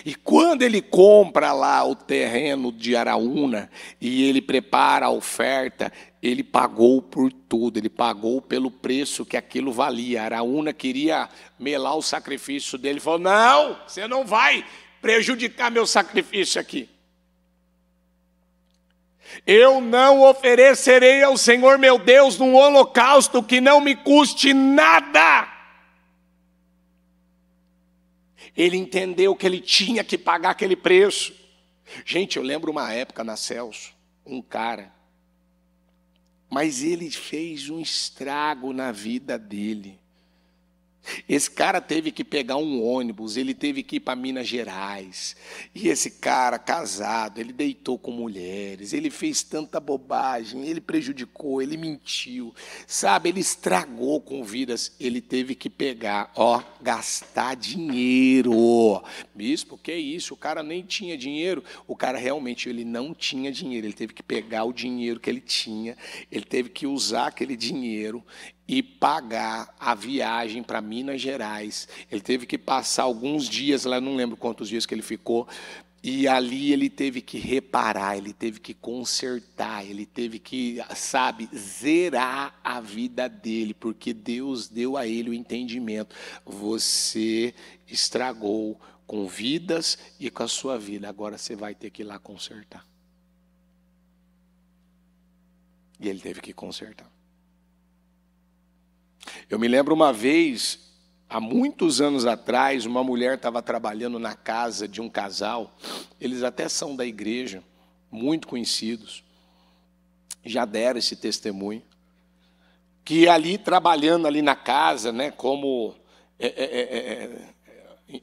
E quando ele compra lá o terreno de Araúna e ele prepara a oferta, ele pagou por tudo, ele pagou pelo preço que aquilo valia. Araúna queria melar o sacrifício dele, falou, não, você não vai prejudicar meu sacrifício aqui. Eu não oferecerei ao Senhor meu Deus um holocausto que não me custe nada. Ele entendeu que ele tinha que pagar aquele preço. Gente, eu lembro uma época na Celso, um cara, mas ele fez um estrago na vida dele. Esse cara teve que pegar um ônibus, ele teve que ir para Minas Gerais. E esse cara, casado, ele deitou com mulheres, ele fez tanta bobagem, ele prejudicou, ele mentiu, sabe? Ele estragou com vidas. Ele teve que pegar, gastar dinheiro. Bispo, que isso? O cara nem tinha dinheiro. O cara realmente ele não tinha dinheiro. Ele teve que pegar o dinheiro que ele tinha, ele teve que usar aquele dinheiro e pagar a viagem para Minas Gerais. Ele teve que passar alguns dias lá, não lembro quantos dias que ele ficou, e ali ele teve que reparar, ele teve que consertar, ele teve que, sabe, zerar a vida dele, porque Deus deu a ele o entendimento. Você estragou com vidas e com a sua vida, agora você vai ter que ir lá consertar. E ele teve que consertar. Eu me lembro uma vez, há muitos anos atrás, uma mulher estava trabalhando na casa de um casal, eles até são da igreja, muito conhecidos, já deram esse testemunho, que ali trabalhando ali na casa, né, como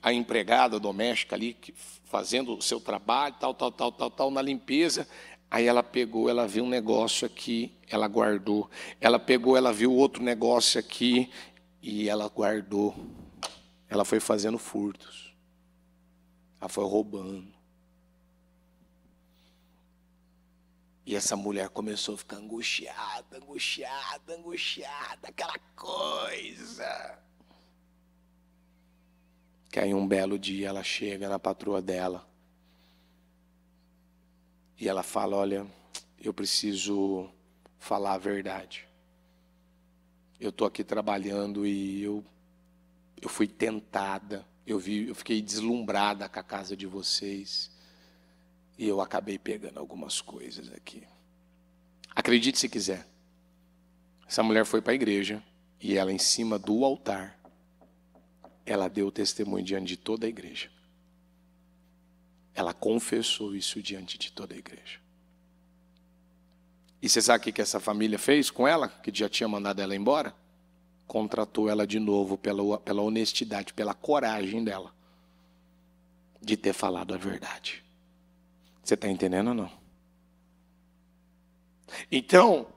a empregada doméstica ali, fazendo o seu trabalho, tal, na limpeza. Aí ela pegou, ela viu um negócio aqui, ela guardou. Ela pegou, ela viu outro negócio aqui e ela guardou. Ela foi fazendo furtos. Ela foi roubando. E essa mulher começou a ficar angustiada, aquela coisa. Que aí um belo dia ela chega na patroa dela. E ela fala, olha, eu preciso falar a verdade. Eu estou aqui trabalhando e eu fui tentada, eu fiquei deslumbrada com a casa de vocês e eu acabei pegando algumas coisas aqui. Acredite se quiser, essa mulher foi para a igreja e ela em cima do altar, ela deu o testemunho diante de toda a igreja. Ela confessou isso diante de toda a igreja. E você sabe o que essa família fez com ela, que já tinha mandado ela embora? Contratou ela de novo pela honestidade, pela coragem dela de ter falado a verdade. Você está entendendo ou não? Então,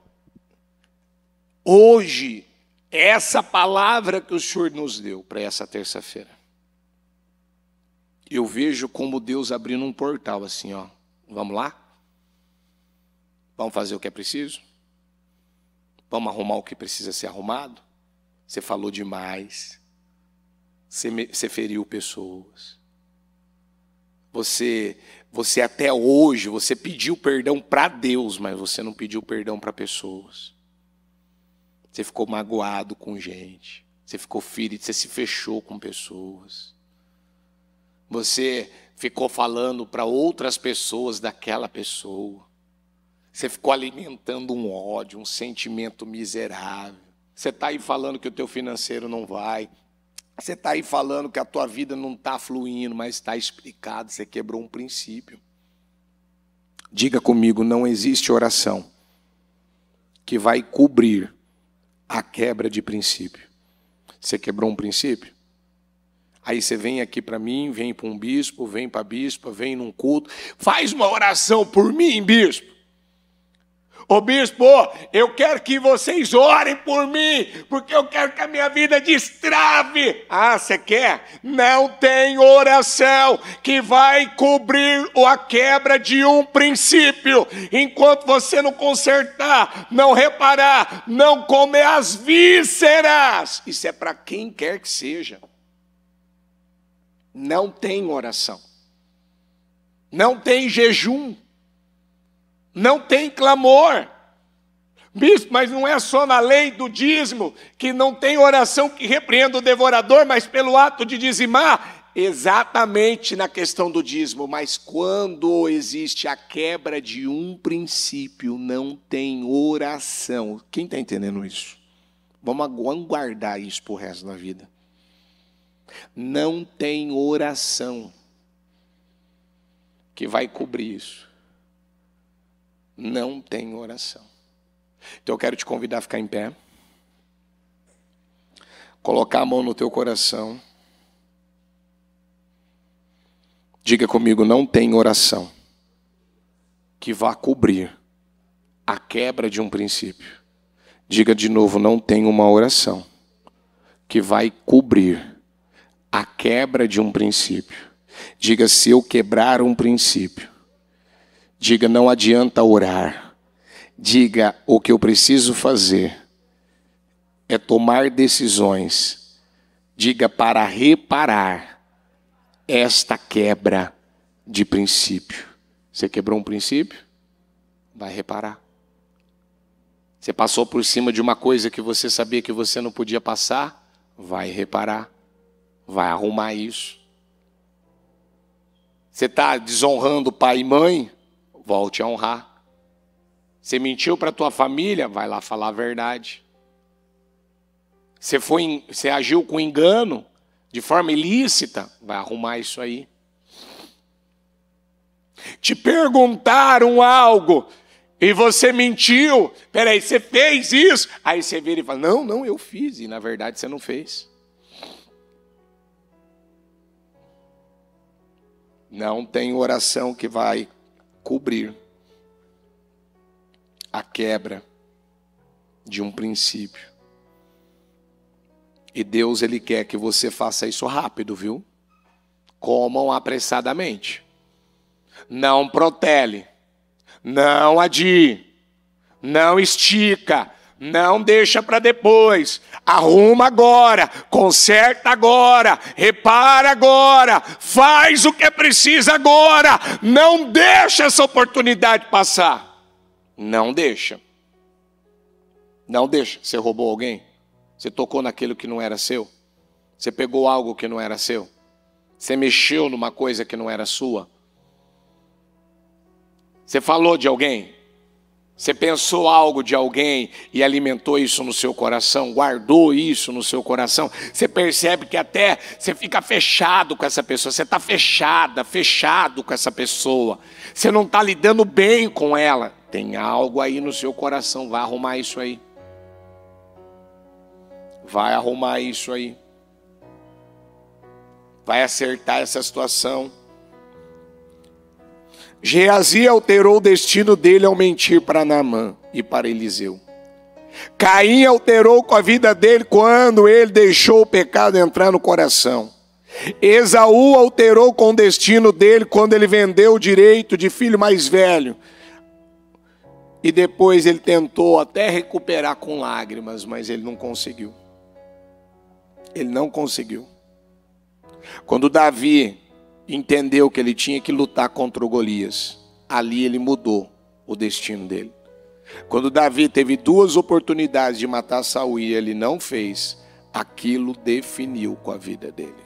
hoje, essa palavra que o Senhor nos deu para essa terça-feira, eu vejo como Deus abrindo um portal assim, vamos lá? Vamos fazer o que é preciso? Vamos arrumar o que precisa ser arrumado? Você falou demais. Você feriu pessoas. Você até hoje, você pediu perdão para Deus, mas você não pediu perdão para pessoas. Você ficou magoado com gente. Você ficou ferido, você se fechou com pessoas. Você ficou falando para outras pessoas daquela pessoa. Você ficou alimentando um ódio, um sentimento miserável. Você está aí falando que o teu financeiro não vai. Você está aí falando que a tua vida não está fluindo, mas está explicado. Você quebrou um princípio. Diga comigo, não existe oração que vai cobrir a quebra de princípio. Você quebrou um princípio? Aí você vem aqui para mim, vem para um bispo, vem para a bispa, vem num culto. Faz uma oração por mim, bispo. Ô bispo, eu quero que vocês orem por mim, porque eu quero que a minha vida destrave. Ah, você quer? Não tem oração que vai cobrir a quebra de um princípio. Enquanto você não consertar, não reparar, não comer as vísceras. Isso é para quem quer que seja. Não tem oração. Não tem jejum. Não tem clamor. Bispo, mas não é só na lei do dízimo que não tem oração que repreenda o devorador, mas pelo ato de dizimar? Exatamente na questão do dízimo, mas quando existe a quebra de um princípio, não tem oração. Quem está entendendo isso? Vamos guardar isso para o resto da vida. Não tem oração. que vai cobrir isso. Não tem oração. Então eu quero te convidar a ficar em pé. Colocar a mão no teu coração. Diga comigo, não tem oração que vá cobrir a quebra de um princípio. Diga de novo, não tem uma oração que vai cobrir a quebra de um princípio. Diga, se eu quebrar um princípio. Diga, não adianta orar. Diga, o que eu preciso fazer é tomar decisões. Diga, para reparar esta quebra de princípio. Você quebrou um princípio? Vai reparar. Você passou por cima de uma coisa que você sabia que você não podia passar? Vai reparar. Vai arrumar isso. Você está desonrando pai e mãe? Volte a honrar. Você mentiu para a tua família? Vai lá falar a verdade. Você agiu com engano, de forma ilícita? Vai arrumar isso aí. Te perguntaram algo e você mentiu. Peraí, você fez isso? Aí você vira e fala, não, eu fiz. E na verdade você não fez. Não tem oração que vai cobrir a quebra de um princípio. E Deus, Ele quer que você faça isso rápido, viu? Comam apressadamente. Não protele. Não adie. Não estica. Não deixa para depois. Arruma agora. Conserta agora. Repara agora. Faz o que precisa agora. Não deixa essa oportunidade passar. Não deixa. Não deixa. Você roubou alguém? Você tocou naquilo que não era seu? Você pegou algo que não era seu? Você mexeu numa coisa que não era sua? Você falou de alguém? Você pensou algo de alguém e alimentou isso no seu coração? Guardou isso no seu coração? Você percebe que até você fica fechado com essa pessoa. Você está fechado com essa pessoa. Você não está lidando bem com ela. Tem algo aí no seu coração. Vai arrumar isso aí. Vai arrumar isso aí. Vai acertar essa situação. Geazi alterou o destino dele ao mentir para Naamã e para Eliseu. Caim alterou com a vida dele quando ele deixou o pecado entrar no coração. Esaú alterou com o destino dele quando ele vendeu o direito de filho mais velho. E depois ele tentou até recuperar com lágrimas, mas ele não conseguiu. Ele não conseguiu. Quando Davi entendeu que ele tinha que lutar contra o Golias, ali ele mudou o destino dele. Quando Davi teve 2 oportunidades de matar Saul e ele não fez, aquilo definiu com a vida dele.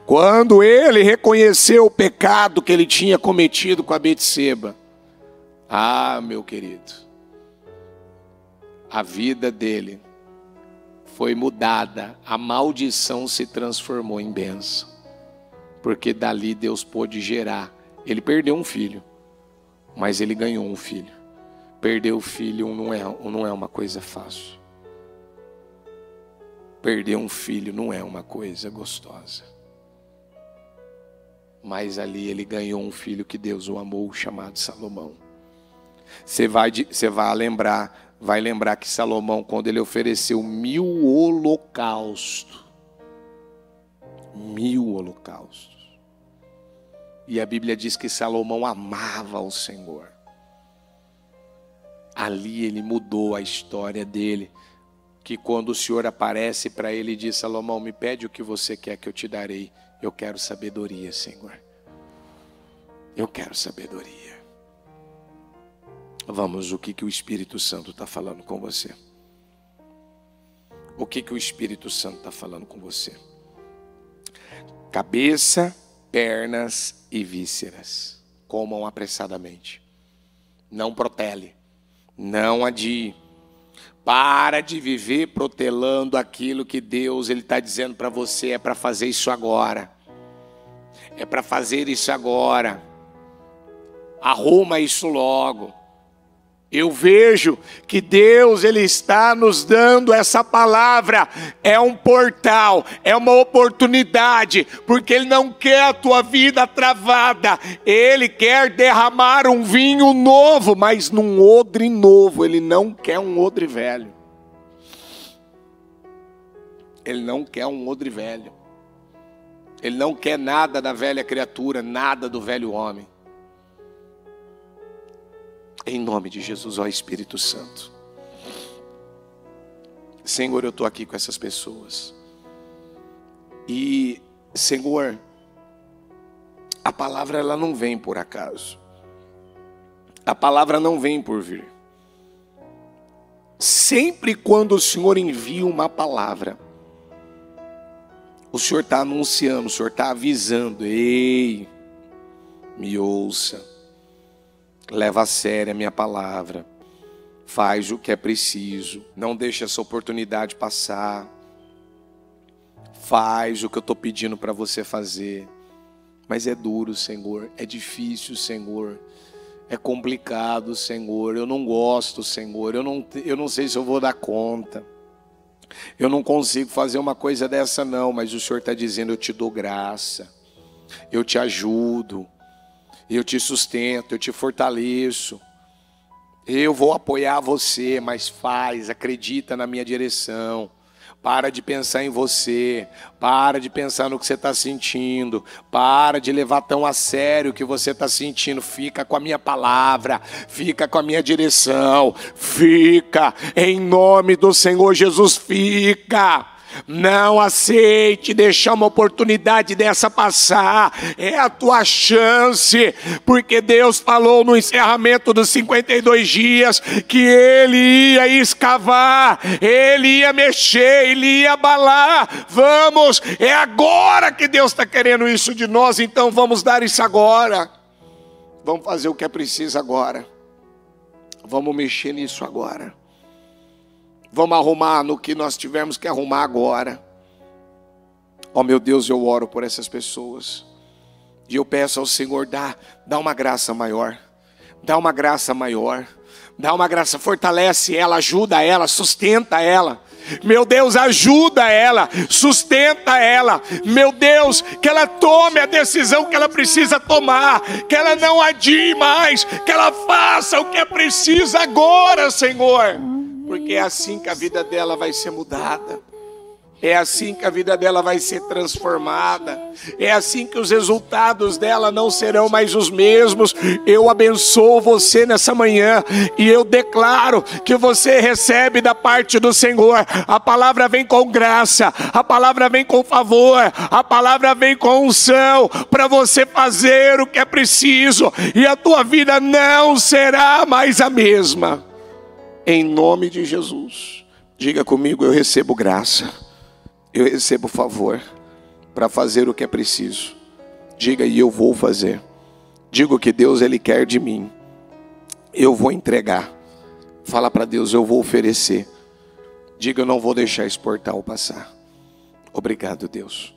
Quando ele reconheceu o pecado que ele tinha cometido com a Betseba, meu querido, a vida dele foi mudada, a maldição se transformou em bênção. Porque dali Deus pôde gerar. Ele perdeu um filho, mas ele ganhou um filho. Perder o filho não é uma coisa fácil. Perder um filho não é uma coisa gostosa. Mas ali ele ganhou um filho que Deus o amou, chamado Salomão. Você vai lembrar que Salomão, quando ele ofereceu 1000 holocaustos. 1000 holocaustos. E a Bíblia diz que Salomão amava o Senhor. Ali ele mudou a história dele. Que quando o Senhor aparece para ele e diz, Salomão, me pede o que você quer que eu te darei. Eu quero sabedoria, Senhor. Eu quero sabedoria. Vamos, o que o Espírito Santo está falando com você? O que o Espírito Santo está falando com você? Cabeça, pernas e vísceras. Comam apressadamente. Não protele. Não adie. Para de viver protelando aquilo que Deus está dizendo para você. É para fazer isso agora. É para fazer isso agora. Arruma isso logo. Eu vejo que Deus, Ele está nos dando essa palavra. É um portal, é uma oportunidade, porque Ele não quer a tua vida travada. Ele quer derramar um vinho novo, mas num odre novo. Ele não quer um odre velho. Ele não quer um odre velho. Ele não quer nada da velha criatura, nada do velho homem. Em nome de Jesus, ó Espírito Santo. Senhor, eu estou aqui com essas pessoas. E, Senhor, a palavra ela não vem por acaso. A palavra não vem por vir. Sempre quando o Senhor envia uma palavra, o Senhor está anunciando, o Senhor está avisando. Ei, me ouça. Leva a sério a minha palavra. Faz o que é preciso. Não deixe essa oportunidade passar. Faz o que eu estou pedindo para você fazer. Mas é duro, Senhor. É difícil, Senhor. É complicado, Senhor. Eu não gosto, Senhor. Eu não sei se eu vou dar conta. Eu não consigo fazer uma coisa dessa não. Mas o Senhor está dizendo, eu te dou graça. Eu te ajudo. Eu te sustento, eu te fortaleço. Eu vou apoiar você, mas acredita na minha direção. Para de pensar em você. Para de pensar no que você está sentindo. Para de levar tão a sério o que você está sentindo. Fica com a minha palavra. Fica com a minha direção. Fica, em nome do Senhor Jesus, fica. Não aceite deixar uma oportunidade dessa passar. É a tua chance, porque Deus falou no encerramento dos 52 dias que Ele ia escavar, Ele ia mexer, Ele ia abalar. Vamos, é agora que Deus está querendo isso de nós, então vamos dar isso agora. Vamos fazer o que é preciso agora. Vamos mexer nisso agora. Vamos arrumar no que nós tivermos que arrumar agora. Ó meu Deus, eu oro por essas pessoas. E eu peço ao Senhor, dá uma graça maior. Dá uma graça maior. Dá uma graça, fortalece ela, ajuda ela, sustenta ela. Meu Deus, ajuda ela, sustenta ela. Meu Deus, que ela tome a decisão que ela precisa tomar. Que ela não adie mais. Que ela faça o que é preciso agora, Senhor. Porque é assim que a vida dela vai ser mudada. É assim que a vida dela vai ser transformada. É assim que os resultados dela não serão mais os mesmos. Eu abençoo você nessa manhã. E eu declaro que você recebe da parte do Senhor. A palavra vem com graça. A palavra vem com favor. A palavra vem com unção. Para você fazer o que é preciso. E a tua vida não será mais a mesma. Em nome de Jesus. Diga comigo, eu recebo graça. Eu recebo favor para fazer o que é preciso. Diga, e eu vou fazer. Diga o que Deus Ele quer de mim. Eu vou entregar. Fala para Deus, eu vou oferecer. Diga, eu não vou deixar esse portal passar. Obrigado, Deus.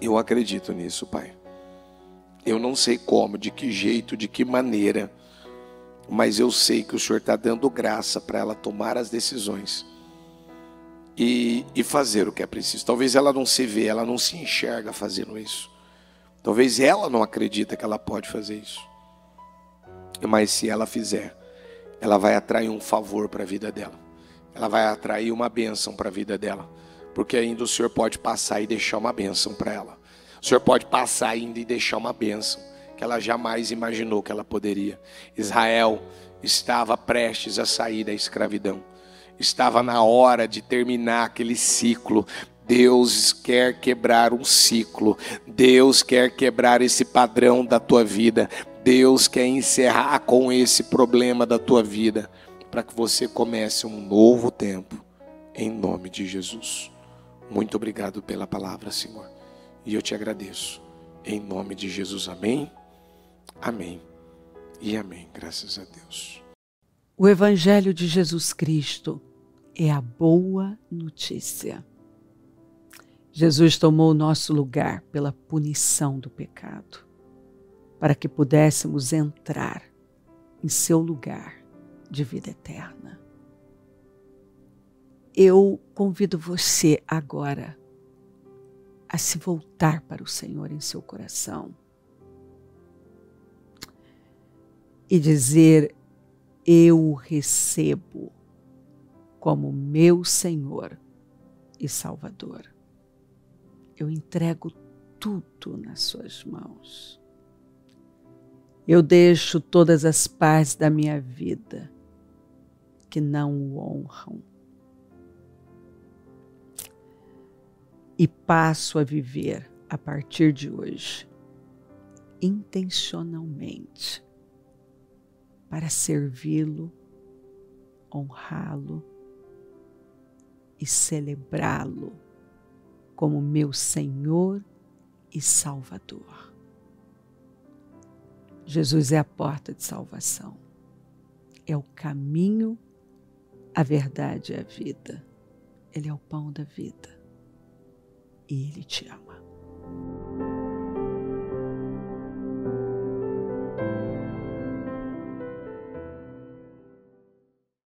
Eu acredito nisso, Pai. Eu não sei como, de que jeito, de que maneira, mas eu sei que o Senhor está dando graça para ela tomar as decisões e fazer o que é preciso. Talvez ela não se vê, ela não se enxerga fazendo isso. Talvez ela não acredita que ela pode fazer isso. Mas se ela fizer, ela vai atrair um favor para a vida dela. Ela vai atrair uma bênção para a vida dela. Porque ainda o Senhor pode passar e deixar uma bênção para ela. O Senhor pode passar ainda e deixar uma bênção que ela jamais imaginou que ela poderia. Israel estava prestes a sair da escravidão. Estava na hora de terminar aquele ciclo. Deus quer quebrar um ciclo. Deus quer quebrar esse padrão da tua vida. Deus quer encerrar com esse problema da tua vida, para que você comece um novo tempo, em nome de Jesus. Muito obrigado pela palavra, Senhor. E eu te agradeço. Em nome de Jesus, amém. Amém e amém, graças a Deus. O Evangelho de Jesus Cristo é a boa notícia. Jesus tomou o nosso lugar pela punição do pecado. para que pudéssemos entrar em seu lugar de vida eterna. Eu convido você agora a se voltar para o Senhor em seu coração e dizer: eu o recebo como meu Senhor e Salvador. Eu entrego tudo nas suas mãos. Eu deixo todas as partes da minha vida que não o honram e passo a viver a partir de hoje intencionalmente para servi-lo, honrá-lo e celebrá-lo como meu Senhor e Salvador. Jesus é a porta de salvação, é o caminho, a verdade e a vida. Ele é o pão da vida e Ele te ama.